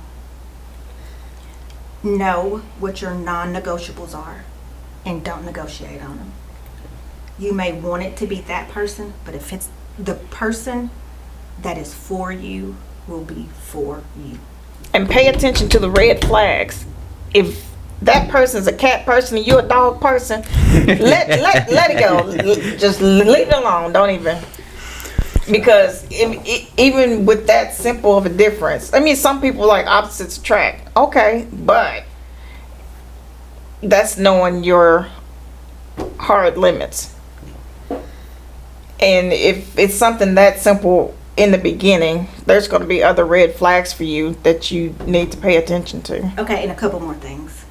Know what your non-negotiables are and don't negotiate on them. You may want it to be that person, but if it's the person that is for you, will be for you. And pay attention to the red flags. If that person's a cat person and you're a dog person, let it go. Just leave it alone. Don't even. Because even with that simple of a difference, I mean, some people like opposites attract. Okay, but that's knowing your hard limits. And if it's something that simple in the beginning, there's going to be other red flags for you that you need to pay attention to. Okay, and a couple more things.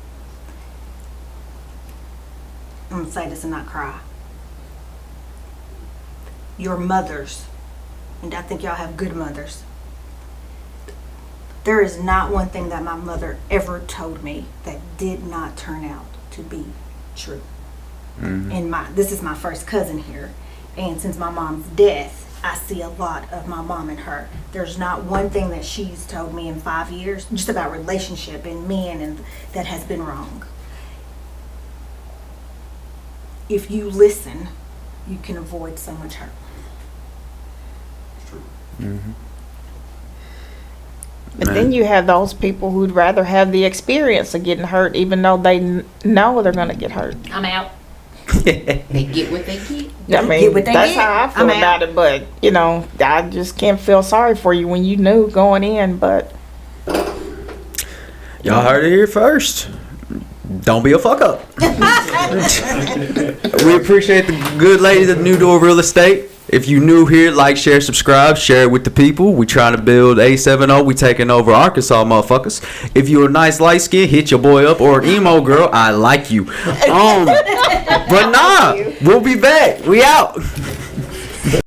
I'm gonna say this and not cry. Your mothers, and I think y'all have good mothers. There is not one thing that my mother ever told me that did not turn out to be true. And this is my first cousin here, and since my mom's death, I see a lot of my mom and her. There's not one thing that she's told me in 5 years, just about relationship and men, and that has been wrong. If you listen, you can avoid so much hurt. But then you have those people who'd rather have the experience of getting hurt, even though they know they're going to get hurt. I'm out. They get what they get. I mean, Get what they that's get. how I feel I'm out. about it. But, you know, I just can't feel sorry for you when you knew going in. But Y'all heard it here first. Don't be a fuck up. We appreciate the good ladies at New Door Real Estate. If you new here, like, share, subscribe, share it with the people. We trying to build A70. We taking over Arkansas, motherfuckers. If you a nice light skin, hit your boy up, or an emo girl, I like you. But nah, we'll be back. We out.